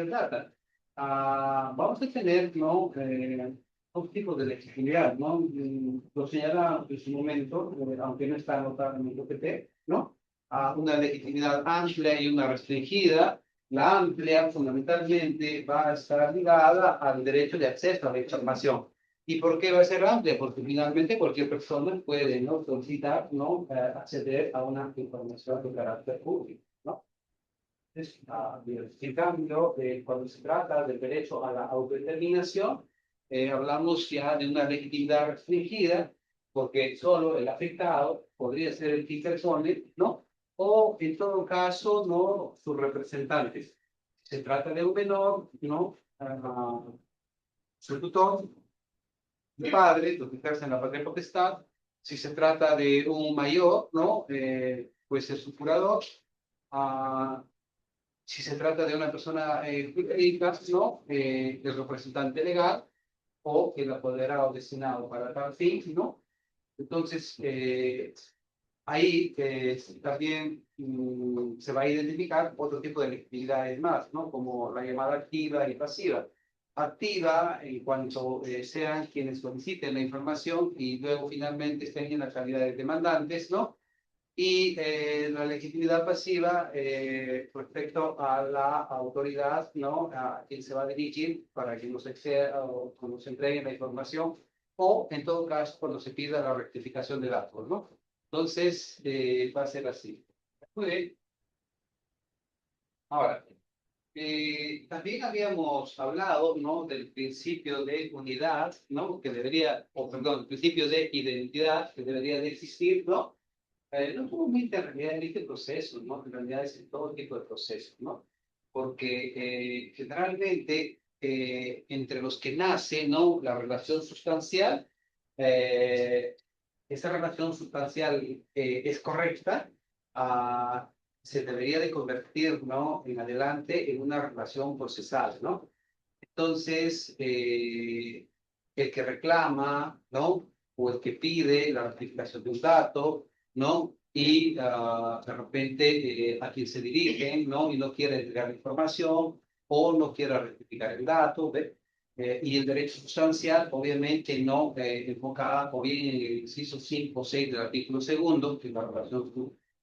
data. Vamos a tener, ¿no? Dos tipos de legitimidad, ¿no? Lo señalaba en su momento, aunque no está anotado en el PPT, ¿no? Una legitimidad amplia y una restringida. La amplia, fundamentalmente, va a estar ligada al derecho de acceso a la información. ¿Y por qué va a ser amplia? Porque finalmente cualquier persona puede, ¿no? Solicitar, ¿no? Acceder a una información de carácter público, ¿no? En cambio, cuando se trata del derecho a la autodeterminación, hablamos ya de una legitimidad restringida, porque solo el afectado podría ser el que interpone, ¿no? O, en todo caso, no sus representantes. Se trata de un menor, ¿no? Su tutor, el padre, los que ejercen la patria potestad. Si se trata de un mayor, ¿no? Pues es su curador. Ah, si se trata de una persona jurídica, ¿no? El representante legal o el apoderado destinado para tal fin, ¿no? Entonces, ahí también se va a identificar otro tipo de legitimidades más, ¿no? Como la llamada activa y pasiva. Activa en cuanto sean quienes soliciten la información y luego finalmente estén en la calidad de demandantes, ¿no? Y la legitimidad pasiva respecto a la autoridad, ¿no? A quien se va a dirigir para que nos exceda o nos entregue la información, o en todo caso cuando se pida la rectificación de datos, ¿no? Entonces, va a ser así. Muy bien. Ahora, también habíamos hablado, ¿no? Del principio de unidad, ¿no? Que debería, o perdón, el principio de identidad que debería de existir, ¿no? No solamente en realidad en este proceso, ¿no? En realidad es en todo tipo de procesos, ¿no? Porque generalmente entre los que nace, ¿no? La relación sustancial, eh, esa relación sustancial es correcta, ah, se debería de convertir, ¿no? En adelante en una relación procesal, ¿no? Entonces, el que reclama, ¿no? O el que pide la rectificación de un dato, ¿no? Y de repente a quien se dirige, ¿no? Y no quiere entregar la información o no quiere rectificar el dato, ¿ve? Y el derecho sustancial, obviamente, no enfoca o bien en el inciso 5 o 6 del artículo segundo, que es la relación,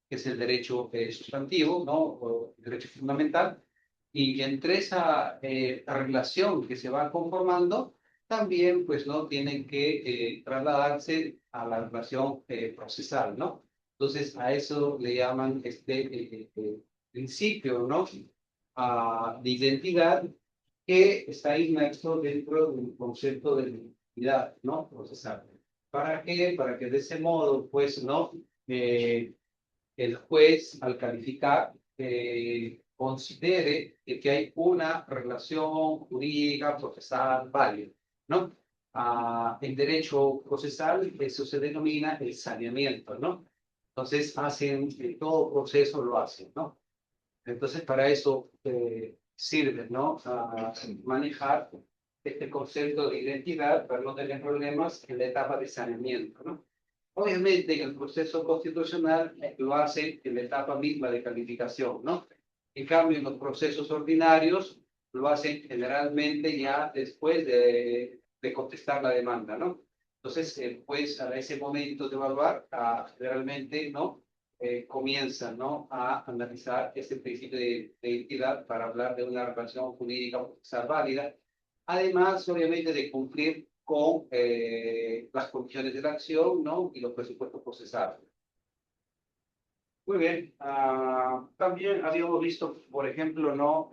que es el derecho sustantivo, ¿no? O el derecho fundamental, y entre esa relación que se va conformando, también pues no tienen que trasladarse a la relación procesal, ¿no? Entonces a eso le llaman este principio, ¿no? De identidad que está inmerso dentro del concepto de identidad, ¿no? Procesal. ¿Para qué? Para que de ese modo, pues, ¿no? El juez, al calificar, considere que hay una relación jurídica procesal válida, ¿no? En derecho procesal eso se denomina el saneamiento, ¿no? Entonces hacen, todo proceso lo hacen, ¿no? Entonces para eso sirve, ¿no? A manejar este concepto de identidad para no tener problemas en la etapa de saneamiento, ¿no? Obviamente, en el proceso constitucional lo hace en la etapa misma de calificación, ¿no? En cambio, en los procesos ordinarios lo hacen generalmente ya después de contestar la demanda, ¿no? Entonces, pues a ese momento de evaluar, generalmente, ¿no? Comienzan, ¿no? A analizar este principio de identidad para hablar de una relación jurídica procesal válida. Además, obviamente, de cumplir con las condiciones de la acción, ¿no? Y los presupuestos procesados. Muy bien. También habíamos visto, por ejemplo, ¿no?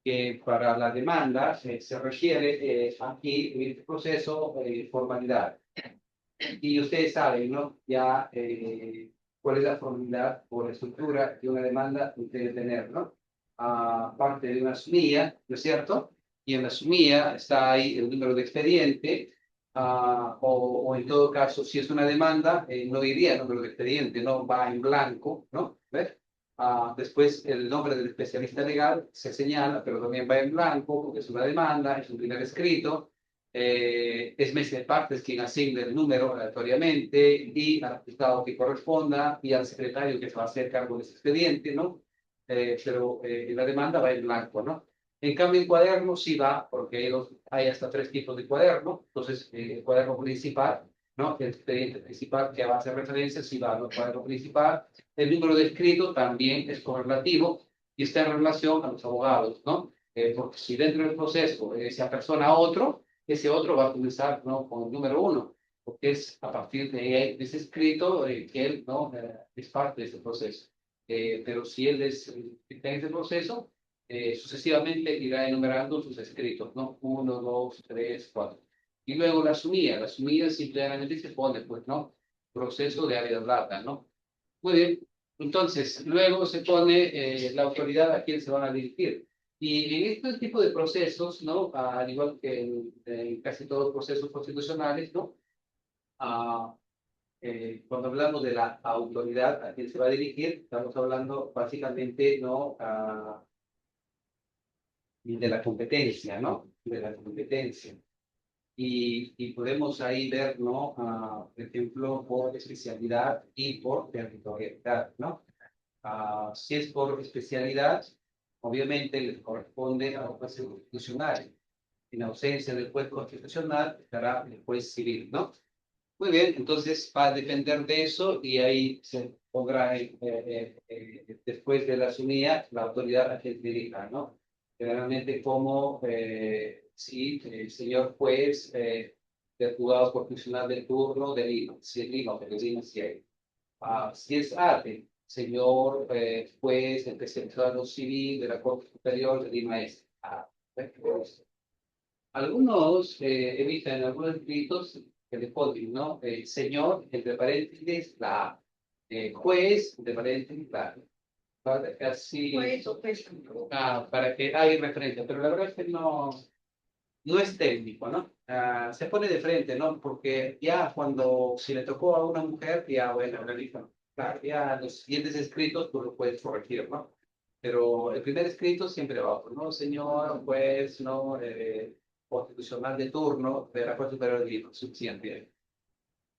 Que para la demanda se requiere aquí en este proceso formalidad. Y ustedes saben, ¿no? Ya cuál es la formalidad o la estructura que una demanda debe tener, ¿no? Parte de una sumilla, ¿no es cierto? Y en la sumilla está ahí el número de expediente, o en todo caso, si es una demanda, no iría el número de expediente, no va en blanco, ¿no? ¿Ves? Después el nombre del especialista legal se señala, pero también va en blanco porque es una demanda, es un primer escrito, es mes de partes quien asigna el número aleatoriamente y al juzgado que corresponda y al secretario que se va a hacer cargo de ese expediente, ¿no? pero la demanda va en blanco, ¿no? En cambio, el cuaderno sí va, porque hay hasta 3 tipos de cuaderno. Entonces, el cuaderno principal, ¿no? El expediente principal que va a hacer referencia, sí va al cuaderno principal. El número de escrito también es correlativo y está en relación a los abogados, ¿no? Porque si dentro del proceso se apersona a otro, ese otro va a comenzar, ¿no? Con el número 1, porque es a partir de ese escrito que él, ¿no? Es parte de ese proceso. Pero si él está en ese proceso, sucesivamente irá enumerando sus escritos, ¿no? 1, 2, 3, 4. Y luego la sumida simplemente se pone, pues, ¿no? Proceso de área data, ¿no? Muy bien. Entonces, luego se pone la autoridad a quien se van a dirigir. Y en este tipo de procesos, ¿no? Al igual que en casi todos los procesos constitucionales, ¿no? Ah, cuando hablamos de la autoridad a quien se va a dirigir, estamos hablando básicamente, ¿no? De la competencia, ¿no? De la competencia. Y podemos ahí ver, ¿no? Por ejemplo, por especialidad y por territorialidad, ¿no? Si es por especialidad, obviamente le corresponde a un juez constitucional. En ausencia del juez constitucional estará el juez civil, ¿no? Muy bien, entonces va a depender de eso y ahí se podrá, después de la sumida, la autoridad a quien dirija, ¿no? Generalmente como si el señor juez del juzgado constitucional del turno de Lima, si es Lima, porque Lima sí hay. Si es ATE, señor juez especializado civil de la Corte Superior de Lima Este. Algunos evitan algunos escritos que le ponen, ¿no? Señor, entre paréntesis, la A. Juez, entre paréntesis, la A. Para que así, para que hay referencia, pero la verdad es que no es técnico, ¿no? Se pone de frente, ¿no? Porque ya cuando, si le tocó a una mujer, ya, bueno, realiza, claro, ya los siguientes escritos tú lo puedes corregir, ¿no? Pero el primer escrito siempre va, pues, ¿no? Señor, juez, ¿no? Constitucional de turno de la Corte Superior de Lima, suficiente.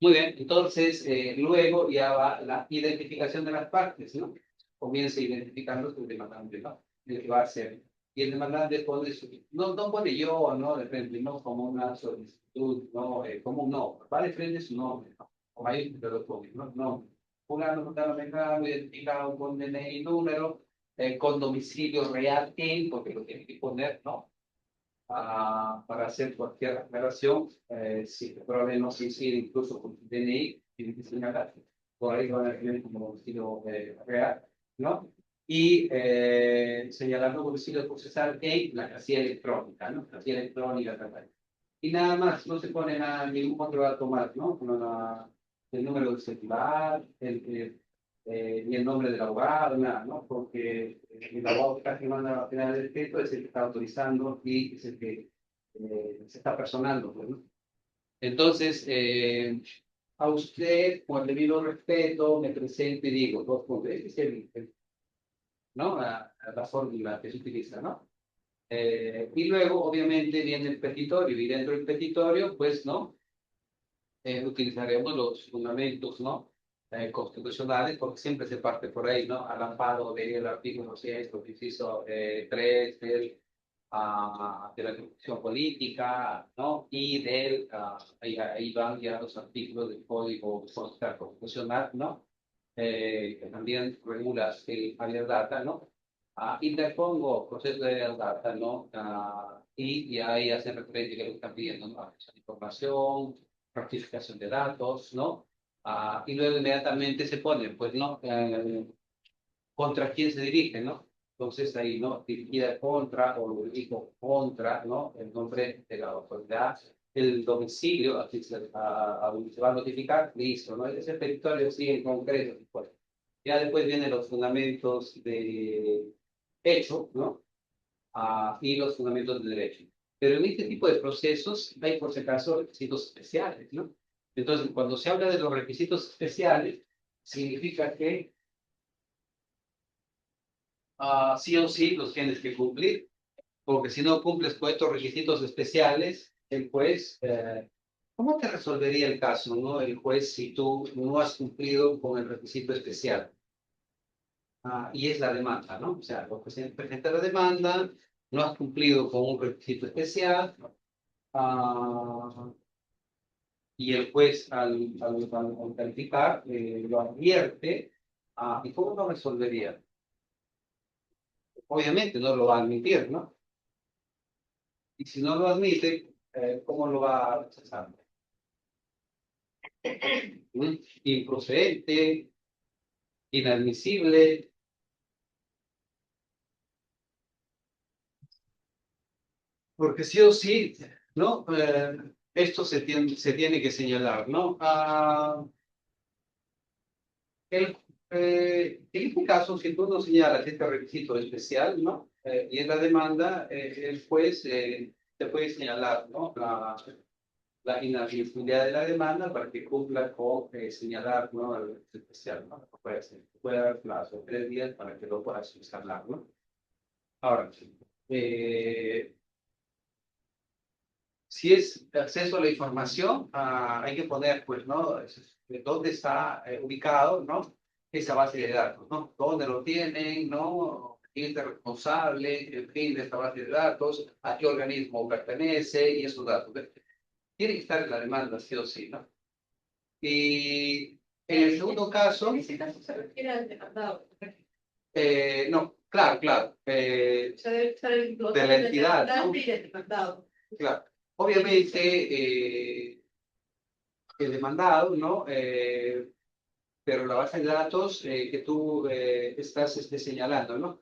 Muy bien, entonces luego ya va la identificación de las partes, ¿no? Comienza identificando su demandante, ¿no? El que va a hacer. Y el demandante pone no pone yo, ¿no? De frente, no como una solicitud, no, como un no, va de frente su nombre, ¿no? Como ahí te lo pone, ¿no? No. Fulano, mengano, identificado con DNI número, con domicilio real en, porque lo tiene que poner, ¿no? Para hacer cualquier aclaración, si probablemente no se incide incluso con tu DNI, tiene que señalar, por ahí van a tener como domicilio real, ¿no? Y señalando domicilio procesal en la casilla electrónica, ¿no? Casilla electrónica también. Y nada más, no se pone nada, ningún otro dato más, ¿no? Como el número del celular, ni el nombre del abogado, nada, ¿no? Porque el abogado que está firmando la pena del escrito es el que está autorizando y es el que se está personando, pues, ¿no? Entonces, a usted, con el debido respeto, me presento y digo, dos puntos, ese es ¿no? La fórmula que se utiliza, ¿no? Y luego, obviamente, viene el petitorio, y dentro del petitorio, pues, ¿no? Utilizaremos los fundamentos, ¿no? Constitucionales, porque siempre se parte por ahí, ¿no? Al amparo del artículo 6, inciso 3 de la Constitución Política, ¿no? Y ahí van ya los artículos del Código Constitucional, ¿no? Que también regula el habeas data, ¿no? Interpongo proceso de habeas data, ¿no? Y ahí hacen referencia a lo que están pidiendo, ¿no? Acceso a la información, rectificación de datos, ¿no? Y luego inmediatamente se pone, pues, ¿no? ¿Contra quién se dirige, no? Entonces ahí, ¿no? Dirigida contra o lo dirijo contra, ¿no? El nombre de la autoridad, el domicilio a donde se va a notificar, listo, ¿no? Ese territorio sí en concreto. Pues. Ya después vienen los fundamentos de hecho, ¿no? Y los fundamentos de derecho. Pero en este tipo de procesos hay, por si acaso, requisitos especiales, ¿no? Entonces, cuando se habla de los requisitos especiales, significa que sí o sí los tienes que cumplir, porque si no cumples con estos requisitos especiales, el juez, ¿cómo te resolvería el caso, no? El juez, si tú no has cumplido con el requisito especial. y es la demanda, ¿no? O sea, lo que se presenta la demanda, no has cumplido con un requisito especial, ah, y el juez al calificar lo advierte, ¿y cómo lo resolvería? Obviamente no lo va a admitir, ¿no? Y si no lo admite, ¿cómo lo va a rechazar? ¿Mm? Improcedente, inadmisible, porque sí o sí, ¿no? Esto se tiene que señalar, ¿no? En este caso, si tú no señalas este requisito especial, ¿no? Y es la demanda, el juez te puede señalar, ¿no? La inadmisibilidad de la demanda para que cumpla con señalar, ¿no? El requisito especial, ¿no? Puede dar plazo, 3 días para que lo puedas subsanar, ¿no? Ahora, eh, si es acceso a la información, hay que poner, pues, ¿no? De dónde está ubicado, ¿no? Esa base de datos, ¿no? ¿Dónde lo tienen, ¿no? ¿Quién es el responsable, en fin, de esta base de datos? ¿A qué organismo pertenece? Y esos datos. Tiene que estar en la demanda, sí o sí, ¿no? Y en el segundo caso... En ese caso se refiere al demandado. no, claro, claro. O sea, debe estar el De la del entidad, ¿no? demandante y del demandado. Claro. Obviamente, el demandado, ¿no? Pero la base de datos que tú estás señalando, ¿no?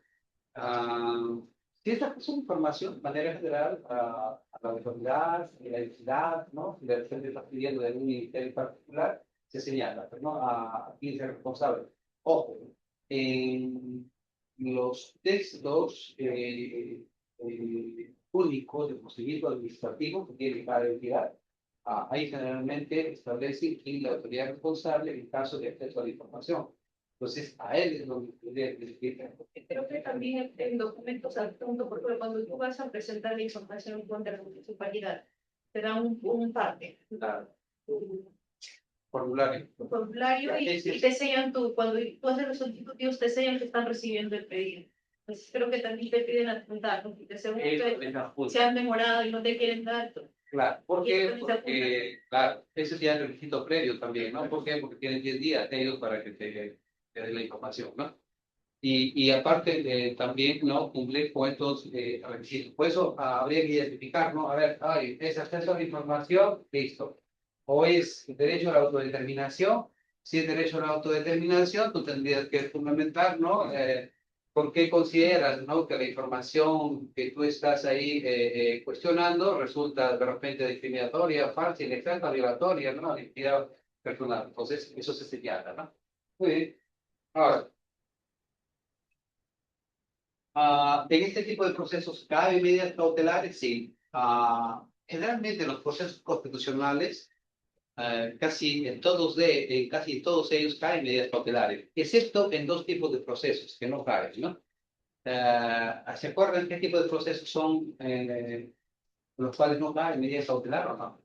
Ah, si esta es información de manera general a la autoridad, a la entidad, ¿no? Si la gente está pidiendo de un ministerio en particular, se señala, pues, ¿no? A quién es el responsable. Ojo, en los textos únicos de procedimiento administrativo que tiene cada entidad, ahí generalmente establece quién es la autoridad responsable en caso de acceso a la información. Entonces, a él es donde tendría que decir. Creo que también en documentos adjuntos, porque cuando tú vas a presentar la información contra la municipalidad, te dan un parte, Claro. Formulario. un formulario y te sellan tú, cuando tú haces los solicitudes, te sellan que están recibiendo el pedido. Entonces, creo que también te piden adjuntar, ¿no? Porque según se han demorado y no te quieren dar. Claro, ¿por qué? Porque, claro, ese ya es el requisito previo también, ¿no? ¿Por qué? Porque tienen 10 días ellos para que te den la información, ¿no? Y aparte también, ¿no? Cumplir con estos requisitos. Por eso habría que identificar, ¿no? A ver, ay, es acceso a la información, listo. O es derecho a la autodeterminación. Si es derecho a la autodeterminación, tú tendrías que fundamentar, ¿no? ¿Por qué consideras, ¿no? Que la información que tú estás ahí cuestionando resulta de repente discriminatoria, falsa, inexacta, violatoria, ¿no? A la identidad personal. Entonces, eso se señala, ¿no? Muy bien. Ahora, en este tipo de procesos, ¿cabe medidas cautelares? Sí. Generalmente los procesos constitucionales, casi en todos ellos caen medidas cautelares, excepto en dos tipos de procesos que no caen, ¿no? ¿Se acuerdan qué tipo de procesos son los cuales no caen medidas cautelares o no?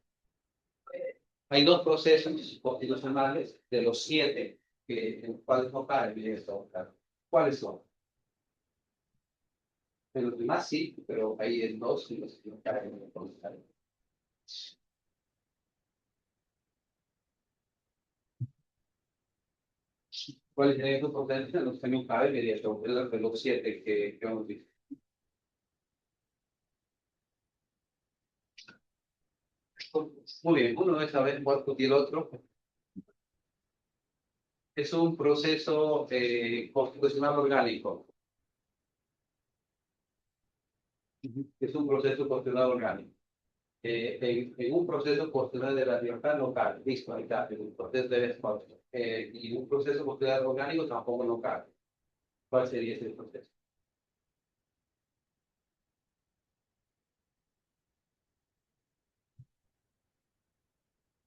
Hay dos procesos constitucionales de los 7 en los cuales no caen medidas cautelares. ¿Cuáles son? De los demás sí, pero hay en dos y los que no caen en el. ¿Cuál es tu potencia? Los que no caben medidas cautelares de los 7 que hemos visto. Muy bien, uno de esta vez voy a discutir otro. Es un proceso constitucional orgánico. Es un proceso constitucional orgánico. En un proceso constitucional de la libertad local, listo, ahí está, en un proceso de respuesta. Y un proceso constitucional orgánico tampoco local. ¿Cuál sería ese proceso?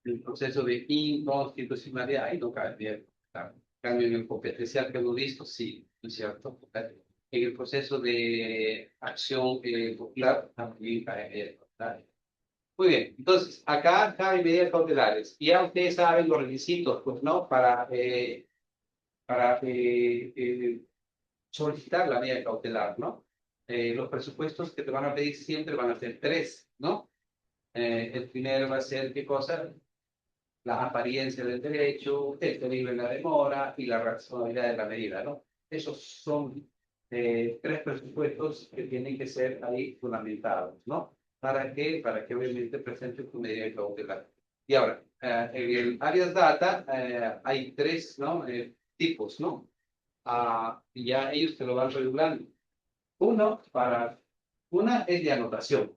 El proceso de inconstitucionalidad, ahí no cae bien. Claro. Cambio en el competencial que hemos visto, sí, ¿no es cierto? En el proceso de acción popular también cae bien. ¿Verdad? Muy bien, entonces acá caben medidas cautelares. Y ya ustedes saben los requisitos, pues, ¿no? Para solicitar la medida cautelar, ¿no? Los presupuestos que te van a pedir siempre van a ser tres, ¿no? El primero va a ser, ¿qué cosa? La apariencia del derecho, el peligro en la demora y la razonabilidad de la medida, ¿no? Esos son tres presupuestos que tienen que ser ahí fundamentados, ¿no? ¿Para qué? Para que obviamente presente tu medida cautelar. Y ahora, en el Arias Data hay tres, ¿no? Tipos, ¿no? Ya ellos te lo van regulando. Una es de anotación.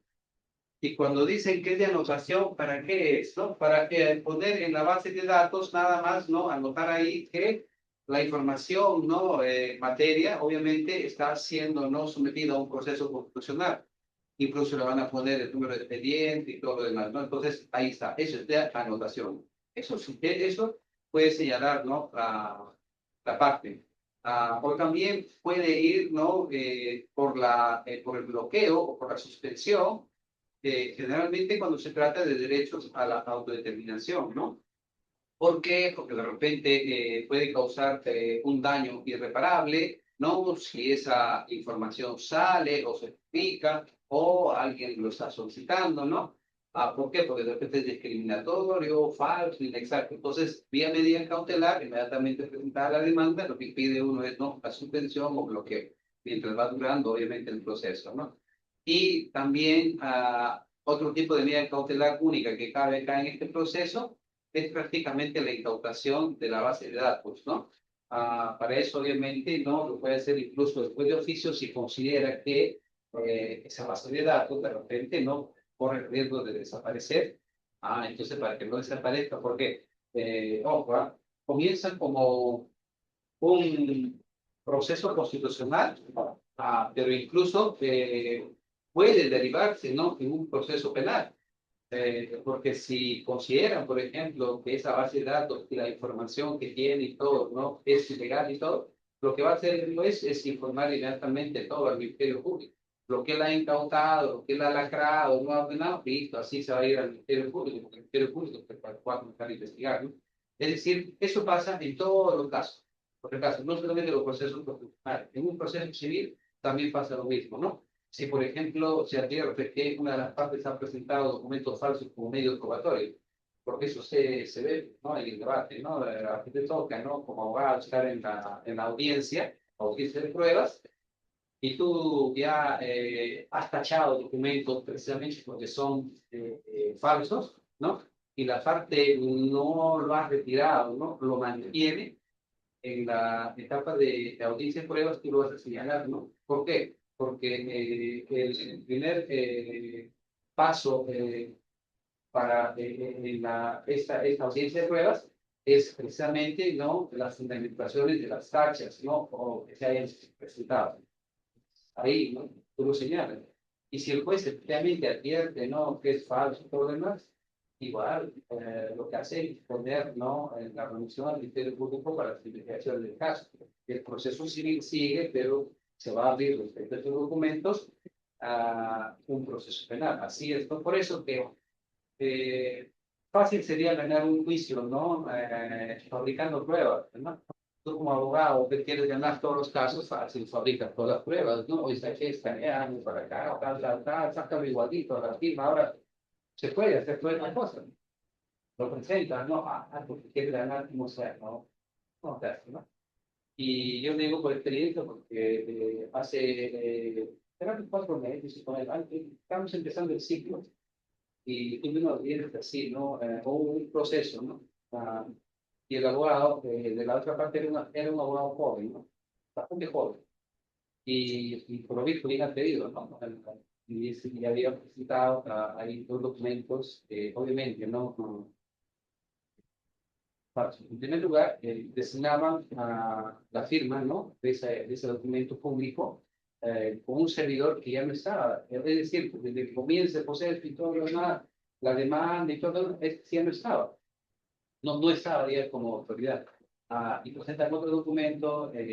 Y cuando dicen que es de anotación, ¿para qué es? ¿No? Para poner en la base de datos nada más, ¿no? Anotar ahí que la información, ¿no? Materia, obviamente está siendo, ¿no? Sometida a un proceso constitucional. Incluso le van a poner el número de expediente y todo lo demás, ¿no? Entonces, ahí está. Eso es de anotación. Eso sí, eso puede señalar, ¿no? La parte. O también puede ir, ¿no? Por el bloqueo o por la suspensión generalmente cuando se trata de derechos a la autodeterminación, ¿no? ¿Por qué? Porque de repente puede causar un daño irreparable, ¿no? Si esa información sale o se explica o alguien lo está solicitando, ¿no? ¿Por qué? Porque de repente es discriminatorio, falso, inexacto. Entonces, vía medida cautelar, inmediatamente presentada la demanda, lo que pide uno es, ¿no? La suspensión o bloqueo, mientras va durando, obviamente, el proceso, ¿no? Y también otro tipo de medida cautelar única que cabe acá en este proceso es prácticamente la incautación de la base de datos, ¿no? Para eso, obviamente, no lo puede hacer incluso después de oficio si considera que esa base de datos de repente no corre el riesgo de desaparecer. Entonces, para que no desaparezca, porque, ojo, comienzan como un proceso constitucional, pero incluso puede derivarse, ¿no? En un proceso penal. Porque si consideran, por ejemplo, que esa base de datos y la información que tiene y todo, ¿no? Es ilegal y todo, lo que va a hacer el juez es informar inmediatamente todo al Ministerio Público. Lo que él ha incautado, lo que él ha lacrado, no ha ordenado, listo, así se va a ir al Ministerio Público, porque el Ministerio Público es el cual comenzar a investigar, ¿no? Es decir, eso pasa en todos los casos. Por el caso, no solamente en los procesos constitucionales, en un proceso civil también pasa lo mismo, ¿no? Si, por ejemplo, se advierte que una de las partes ha presentado documentos falsos como medio probatorio, porque eso se ve, ¿no? En el debate, ¿no? A ti te toca, ¿no? Como abogado estar en la audiencia de pruebas, y tú ya has tachado documentos precisamente porque son falsos, ¿no? Y la parte no lo ha retirado, ¿no? Lo mantiene en la etapa de audiencia de pruebas, tú lo vas a señalar, ¿no? ¿Por qué? Porque el primer paso para esta audiencia de pruebas es precisamente, ¿no? Las fundamentaciones de las tachas, ¿no? O que se hayan presentado. Ahí, ¿no? Tú lo señalas. Y si el juez efectivamente advierte, ¿no? Que es falso y todo lo demás, igual lo que hace es poner, ¿no? En la reunión al Ministerio Público para la investigación del caso. El proceso civil sigue, pero se va a abrir respecto a estos documentos a un proceso penal. Así es, ¿no? Por eso que fácil sería ganar un juicio, ¿no? Fabricando pruebas, ¿no? Tú como abogado que quieres ganar todos los casos, fácil, fabricas todas las pruebas, ¿no? Hoy está aquí, escaneando para acá, tal, sácalo igualito, la firma, ahora se puede hacer todas las cosas. Lo presenta, ¿no? Porque quiere ganar como sea, ¿no? No, te ¿no? Y yo digo por experiencia, porque hace, era 4 meses, estamos empezando el ciclo, y tuve una audiencia así, ¿no? O un proceso, ¿no? Y el abogado de la otra parte era un abogado joven, ¿no? Bastante joven. Y por lo visto bien atrevido, ¿no? Y había presentado ahí 2 documentos, obviamente, ¿no? En primer lugar, designaban la firma, ¿no? De ese documento público con un servidor que ya no estaba. Es decir, desde que comienza el proceso y todo lo demás, la demanda y todo, ya no estaba. No estaba ya como autoridad. Y presentan otro documento en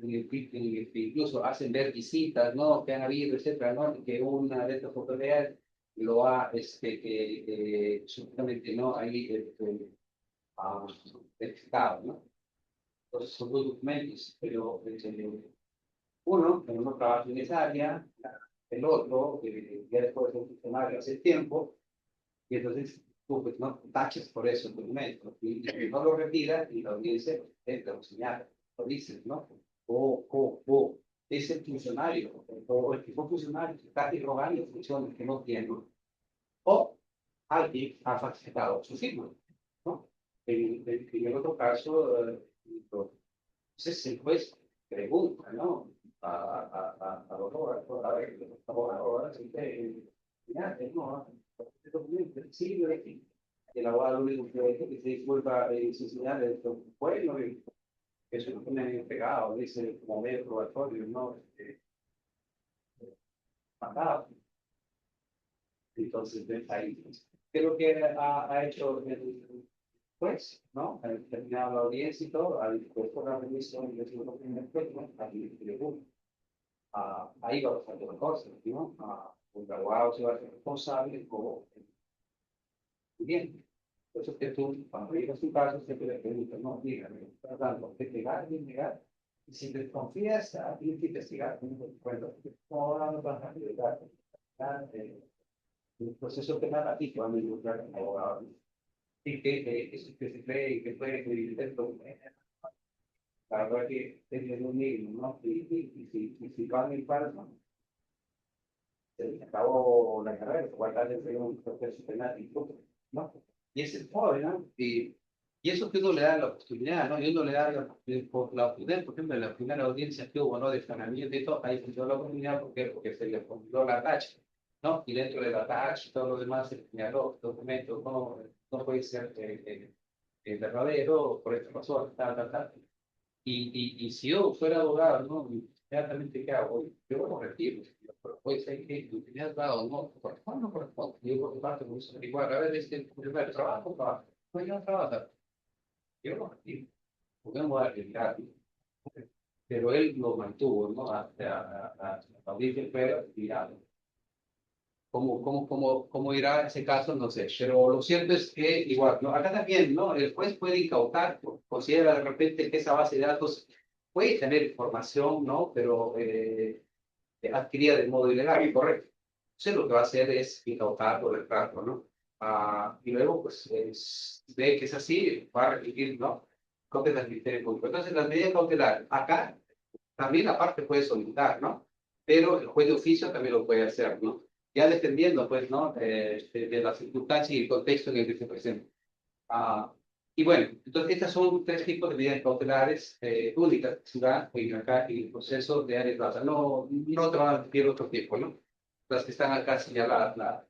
el que incluso hacen ver visitas, ¿no? Que han habido, etcétera, ¿no? Que una de estas autoridades lo ha, supuestamente, ¿no? Ahí, verificado, ¿no? Entonces son 2 documentos, pero Uno, que no trabaja en esa área, el otro, ya después de un funcionario hace tiempo, y entonces tú pues, no taches por eso en documento, y no lo retira, y la audiencia te lo señala, lo dices, ¿no? O es el funcionario, o el tipo funcionario que está irrogando funciones que no tiene, o alguien ha falsificado su firma, ¿no? En otro caso, entonces el juez pregunta, ¿no? A los abogados, mira, no, este documento sí, el abogado lo único que dice que se disculpa sin señal de bueno, eso no tiene pegado, dice como medio probatorio, ¿no? Mandado. Entonces, ves ahí. Creo que ha hecho el juez, ¿no? Ha terminado la audiencia y todo, ha dispuesto la revisión de su documento, ¿no? Ahí va a pasar otra cosa, ¿no? El abogado se va a hacer responsable o bien. Por eso que tú, cuando llegas a un caso, siempre le preguntas, no, dígame, ¿estás dando de legal, de ilegal? Y si desconfías, tienes que investigar. Bueno, no vas a llegar el proceso penal aquí cuando involucrar a un abogado. Y que se cree que puede evitar esto. La verdad que es lo mismo, ¿no? Y si van en falso, se acabó la carrera, guardar de un proceso penal y todo, ¿no? Y es el pobre, ¿no? Y eso que uno le da la oportunidad, ¿no? Y uno le da la oportunidad, por ejemplo, en la primera audiencia que hubo, ¿no? De saneamiento y todo, ahí se dio la oportunidad porque se le formuló la tacha, ¿no? Y dentro de la tacha y todo lo demás se señaló, documentos, no puede ser verdadero, por esta razón, tal. Y si yo fuera abogado, ¿no? Inmediatamente, ¿qué hago? Yo lo retiro. Pero puede ser que lo que me has dado no corresponde, no corresponde. Yo por mi parte, pues, igual, a ver, primer trabajo. No, yo no trabajo. Yo lo retiro. Podemos arriesgar. Pero él lo mantuvo, ¿no? Hasta la audiencia fue retirado. ¿Cómo irá ese caso? No sé, pero lo cierto es que igual, ¿no? Acá también, ¿no? El juez puede incautar, considera de repente que esa base de datos puede tener información, ¿no? Pero adquirida de modo ilegal, correcto. Entonces lo que va a hacer es incautar o retrato, ¿no? Y luego, pues, ve que es así, va a remitir, ¿no? Copias del Ministerio Público. Entonces, las medidas cautelares, acá también la parte puede solicitar, ¿no? Pero el juez de oficio también lo puede hacer, ¿no? Ya dependiendo, pues, ¿no? De las circunstancias y el contexto en el que se presenta. Ah, y bueno, entonces estas son tres tipos de medidas cautelares únicas que se dan acá en el proceso de área plaza. No te van a repetir otro tipo, ¿no? Las que están acá señaladas.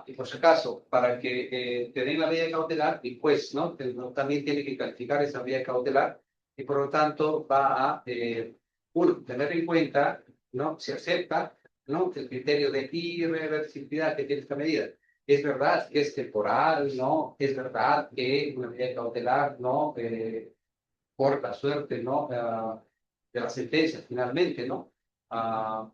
Y por si acaso, para que te den la medida cautelar, el juez, ¿no? También tiene que calificar esa medida cautelar y por lo tanto va a, uno, tener en cuenta, ¿no? Si acepta, ¿no? El criterio de irreversibilidad que tiene esta medida. Es verdad que es temporal, ¿no? Es verdad que una medida cautelar, ¿no? Por la suerte, ¿no? De la sentencia finalmente, ¿no?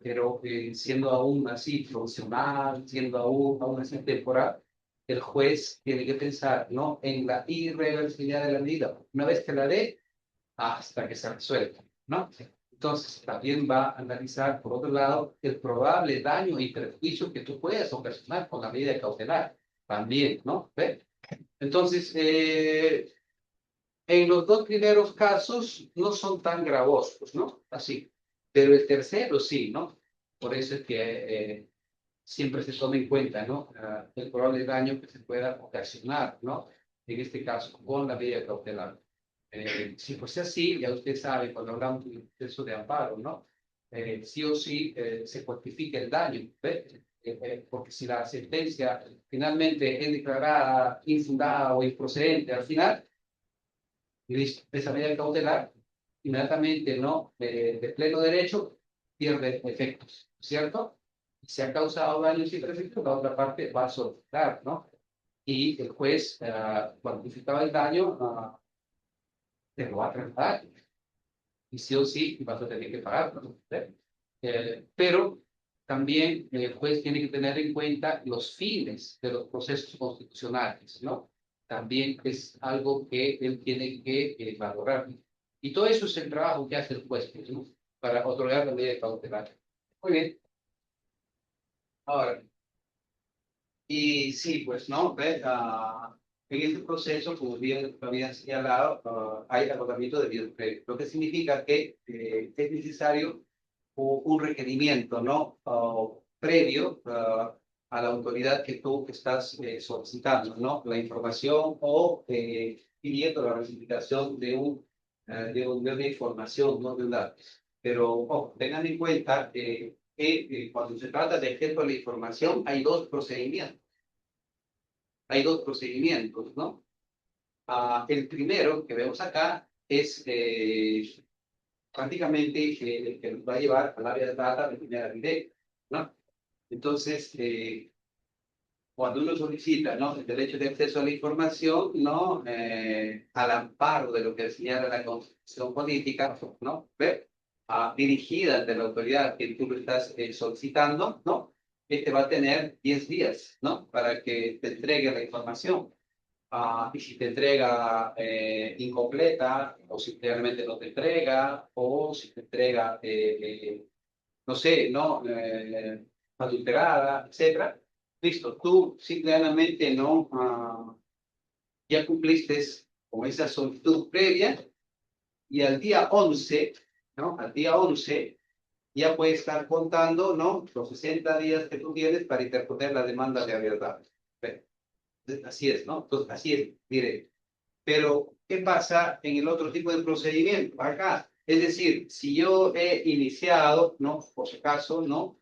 Pero siendo aún así funcional, siendo aún así temporal, el juez tiene que pensar, ¿no? En la irreversibilidad de la medida, una vez que la dé, hasta que se resuelva, ¿no? Entonces, también va a analizar, por otro lado, el probable daño y perjuicio que tú puedas ocasionar con la medida cautelar, también, ¿no? ¿Ve? Entonces, en los dos primeros casos no son tan gravosos, ¿no? Así. Pero el tercero sí, ¿no? Por eso es que siempre se toma en cuenta, ¿no? El probable daño que se pueda ocasionar, ¿no? En este caso, con la medida cautelar. Si fuese así, ya usted sabe, cuando hablamos del proceso de amparo, ¿no? Sí o sí se cuantifica el daño, ¿ve? Porque si la sentencia finalmente es declarada infundada o improcedente al final, listo, esa medida cautelar, inmediatamente no, de pleno derecho, pierde efectos, ¿cierto? Si ha causado daños y efectos, la otra parte va a solicitar, ¿no? Y el juez, cuantificaba el daño, te lo va a trasladar. Y sí o sí vas a tener que pagar, ¿no? Pero también el juez tiene que tener en cuenta los fines de los procesos constitucionales, ¿no? También es algo que él tiene que valorar. Y todo eso es el trabajo que hace el juez, pues, ¿no? Para otorgar la medida cautelar. Muy bien. Ahora, y sí, pues, ¿no? ¿Ve? En este proceso, como bien había señalado, hay agotamiento de bienes previos, lo que significa que es necesario un requerimiento, ¿no? Previo a la autoridad que tú estás solicitando, ¿no? La información o pidiendo la rectificación de una información, no de un dato. Pero tengan en cuenta que cuando se trata de ejemplo de la información, hay dos procedimientos. Hay dos procedimientos, ¿no? El primero que vemos acá es prácticamente el que nos va a llevar al área de data de manera directa, ¿no? Entonces, cuando uno solicita, ¿no? El derecho de acceso a la información, ¿no? Al amparo de lo que señala la Constitución Política, ¿no? ¿Ve? Dirigida de la autoridad que tú lo estás solicitando, ¿no? Este va a tener 10 días, ¿no? Para que te entregue la información. Y si te entrega incompleta, o si realmente no te entrega, o si te entrega, no sé, ¿no? Adulterada, etcétera. Listo, tú simplemente no, ya cumpliste con esa solicitud previa y al día 11, ¿no? Al día 11 ya puedes estar contando, ¿no? Los 60 días que tú tienes para interponer la demanda de verdad. Así es, ¿no? Entonces, así es, mire. Pero, ¿qué pasa en el otro tipo de procedimiento? Acá, es decir, si yo he iniciado, ¿no? Por si acaso, ¿no?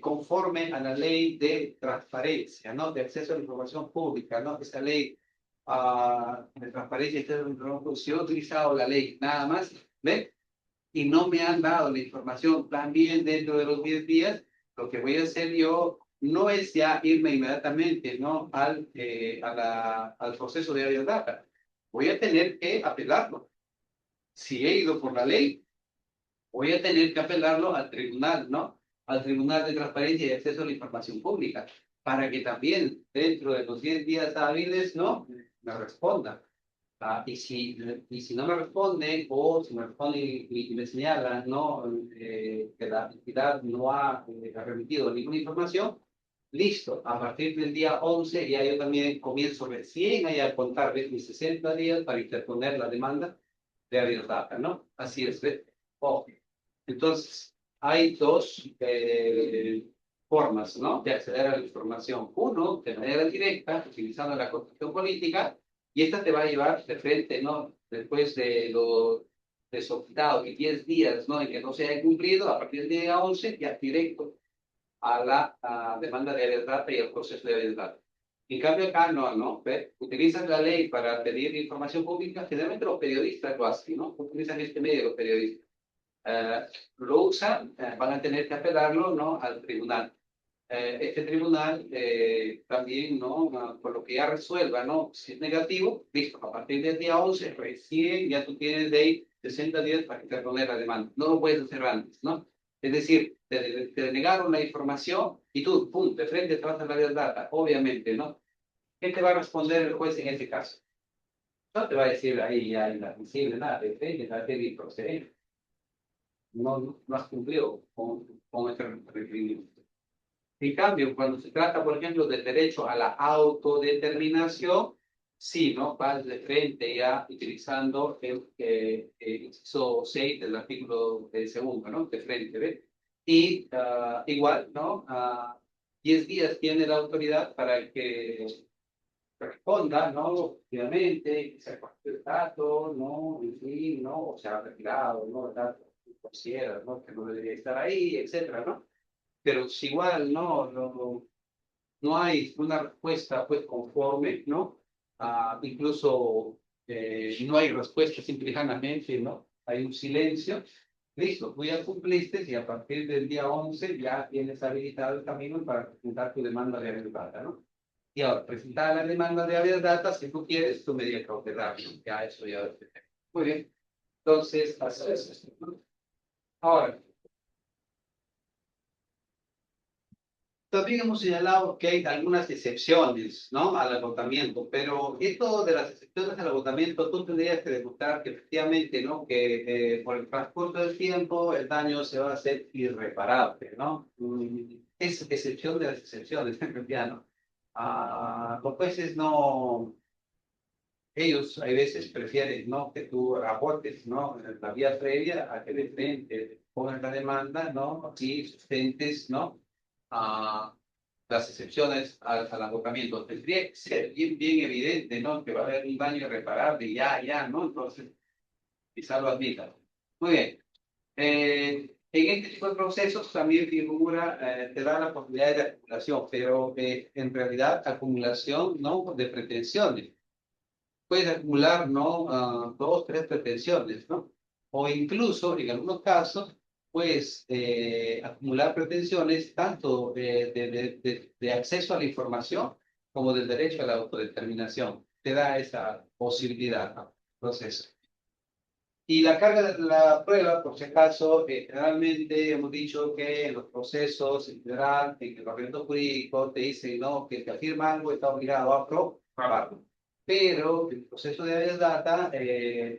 Conforme a la ley de transparencia, ¿no? De acceso a la información pública, ¿no? Esa ley de transparencia y acceso a la información pública, si yo he utilizado la ley nada más, ¿ve? Y no me han dado la información también dentro de los 10 días, lo que voy a hacer yo no es ya irme inmediatamente, ¿no? Al proceso de área data. Voy a tener que apelarlo. Si he ido por la ley, voy a tener que apelarlo al tribunal, ¿no? Al Tribunal de Transparencia y Acceso a la Información Pública, para que también dentro de los 10 días hábiles, ¿no? Me responda. Y si no me responde, o si me responde y me señala, ¿no? Que la entidad no ha remitido ninguna información, listo. A partir del día 11 ya yo también comienzo recién a contar mis 60 días para interponer la demanda de habeas data, ¿no? Así es, ¿ve? Ok. Entonces, hay dos formas, ¿no? De acceder a la información. Uno, de manera directa, utilizando la Constitución Política, y esta te va a llevar de frente, ¿no? Después de lo de solicitado, que 10 días, ¿no? En que no se haya cumplido, a partir del día 11, ya directo a la demanda de habeas data y al proceso de habeas data. En cambio acá no. ¿Ve? Utilizan la ley para pedir información pública, generalmente los periodistas lo hacen, ¿no? Utilizan este medio los periodistas. Lo usan, van a tener que apelarlo, ¿no? Al tribunal. Este tribunal también, ¿no? Por lo que ya resuelva, ¿no? Si es negativo, listo, a partir del día 11, recién ya tú tienes de ahí 60 días para interponer la demanda. No lo puedes hacer antes, ¿no? Es decir, te negaron la información y tú, pum, de frente te vas a la data, obviamente, ¿no? ¿Qué te va a responder el juez en ese caso? No te va a decir ahí ya inadmisible, nada, de frente, te va a decir improcedente. No has cumplido con este requerimiento. En cambio, cuando se trata, por ejemplo, del derecho a la autodeterminación, sí, ¿no? Vas de frente ya utilizando el inciso 6 del artículo segundo, ¿no? De frente, ¿ves? Y igual, ¿no? 10 días tiene la autoridad para que responda, ¿no? Finalmente, que se ha el dato, ¿no? En fin, ¿no? O se ha retirado, ¿no? El dato que considera, ¿no? Que no debería estar ahí, etcétera, ¿no? Pero si igual no hay una respuesta pues conforme, ¿no? Incluso no hay respuesta simple y llanamente, ¿no? Hay un silencio. Listo, tú ya cumpliste y a partir del día 11 ya tienes habilitado el camino para presentar tu demanda de habeas data, ¿no? Y ahora, presentar la demanda de habeas data, si tú quieres, tu medida cautelar, ¿no? Ya eso ya depende. Muy bien. Entonces, así es esto, ¿no? Ahora, también hemos señalado que hay algunas excepciones, ¿no? Al agotamiento, pero esto de las excepciones al agotamiento, tú tendrías que demostrar que efectivamente, ¿no? Que por el transcurso del tiempo el daño se va a hacer irreparable, ¿no? Es excepción de las excepciones, en realidad, ¿no? Los jueces no, ellos hay veces prefieren, ¿no? Que tú abortes, ¿no? La vía previa a que de frente pongan la demanda, ¿no? Y sustentes, ¿no? Las excepciones al agotamiento. Tendría que ser bien evidente, ¿no? Que va a haber un daño irreparable, ya, ¿no? Entonces, quizá lo admitan. Muy bien. En este tipo de procesos también figura, te da la posibilidad de acumulación, pero en realidad acumulación, ¿no? De pretensiones. Puedes acumular, ¿no? Dos, tres pretensiones, ¿no? O incluso, en algunos casos, puedes acumular pretensiones tanto de acceso a la información como del derecho a la autodeterminación. Te da esa posibilidad, ¿no? Proceso. Y la carga de la prueba, por si acaso, generalmente hemos dicho que en los procesos en general, en el ordenamiento jurídico, te dicen, ¿no? Que el que afirma algo está obligado a probarlo. Pero el proceso de habeas data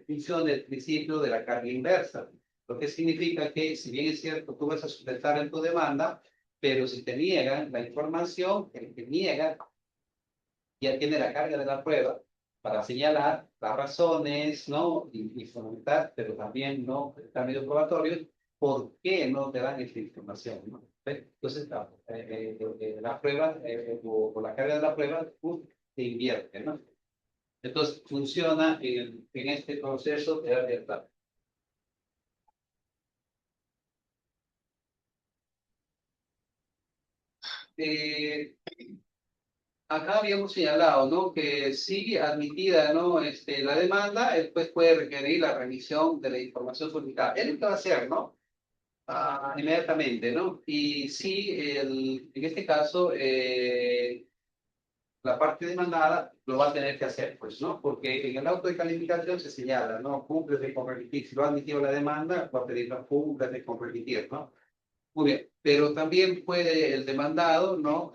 funciona el principio de la carga inversa, lo que significa que, si bien es cierto, tú vas a sustentar en tu demanda, pero si te niegan la información, el que niega ya tiene la carga de la prueba para señalar las razones, ¿no? Y fundamentar, pero también, ¿no? Está medio probatorio, por qué no te dan esta información, ¿no? Entonces, la prueba, o la carga de la prueba, se invierte, ¿no? Entonces, funciona en este proceso de alerta. Acá habíamos señalado, ¿no? Que si admitida, ¿no? La demanda, el juez puede requerir la remisión de la información solicitada. Es lo que va a hacer, ¿no? Inmediatamente, ¿no? Y si, en este caso, la parte demandada lo va a tener que hacer, pues, ¿no? Porque en el auto de calificación se señala, ¿no? Cúmplete con remitir. Si lo ha admitido la demanda, va a pedir la cúmplete con remitir, ¿no? Muy bien. Pero también puede el demandado, ¿no?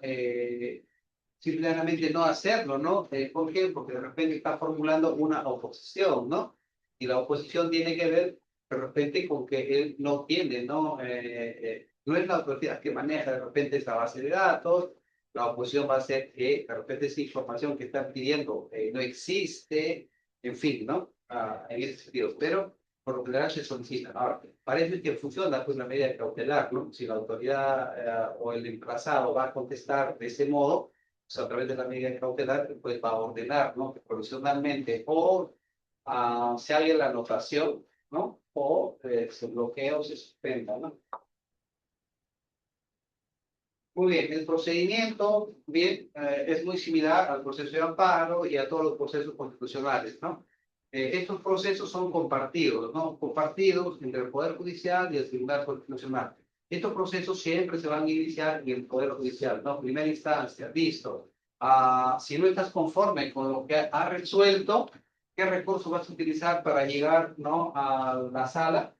Simplemente no hacerlo, ¿no? ¿Por qué? Porque de repente está formulando una oposición, ¿no? Y la oposición tiene que ver de repente con que él no tiene, ¿no? No es la autoridad que maneja de repente esa base de datos, la oposición va a ser que de repente esa información que están pidiendo no existe, en fin, ¿no? En ese sentido, pero por lo general se solicita. Ahora, parece que funciona pues una medida cautelar, ¿no? Si la autoridad o el emplazado va a contestar de ese modo, pues a través de la medida cautelar, pues va a ordenar, ¿no? Que provisionalmente o se haga la anotación, ¿no? O se bloquea o se suspenda, ¿no? Muy bien, el procedimiento, bien, es muy similar al proceso de amparo y a todos los procesos constitucionales, ¿no? Estos procesos son compartidos, ¿no? Compartidos entre el Poder Judicial y el Tribunal Constitucional. Estos procesos siempre se van a iniciar en el Poder Judicial, ¿no? Primera instancia, listo. Si no estás conforme con lo que ha resuelto, ¿qué recurso vas a utilizar para llegar, ¿no? A la sala?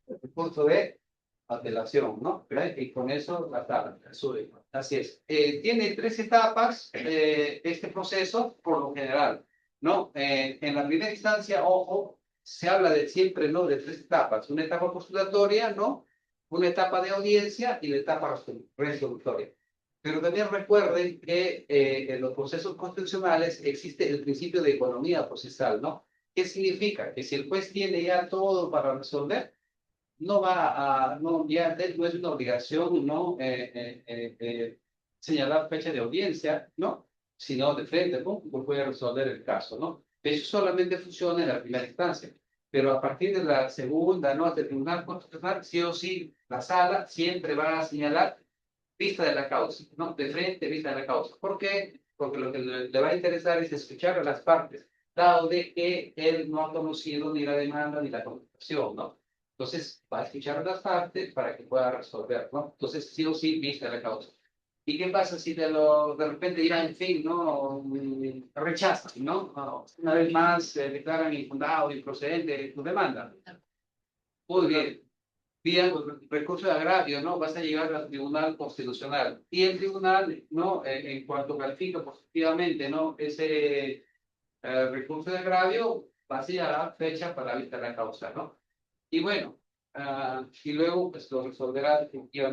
El recurso de apelación, ¿no? ¿verdad? Y con eso la tabla sube. Así es. Tiene tres etapas este proceso, por lo general, ¿no? En la primera instancia, ojo, se habla de siempre, ¿no? De tres etapas. Una etapa postulatoria, ¿no? Una etapa de audiencia y la etapa resolutoria. Pero también recuerden que en los procesos constitucionales existe el principio de economía procesal, ¿no? ¿Qué significa? Que si el juez tiene ya todo para resolver, no va a, no, ya no es una obligación, ¿no? Señalar fecha de audiencia, ¿no? Sino de frente, ¿no? Pues puede resolver el caso, ¿no? Eso solamente funciona en la primera instancia, pero a partir de la segunda, ¿no? Hasta el Tribunal Constitucional, sí o sí, la sala siempre va a señalar vista de la causa, ¿no? De frente, vista de la causa. ¿Por qué? Porque lo que le va a interesar es escuchar a las partes, dado de que él no ha conocido ni la demanda ni la contestación, ¿no? Entonces, va a escuchar a las partes para que pueda resolver, ¿no? Entonces, sí o sí, vista de la causa. ¿Y qué pasa si de repente ya, en fin, ¿no? Rechazan, ¿no? Una vez más, declaran infundado, improcedente tu demanda? Muy bien. vía recurso de agravio, ¿no? Vas a llegar al Tribunal Constitucional. Y el Tribunal, ¿no? En cuanto califica positivamente, ¿no? Ese recurso de agravio, va a dar fecha para evitar la causa, ¿no? Y bueno, y luego pues lo resolverá definitivamente.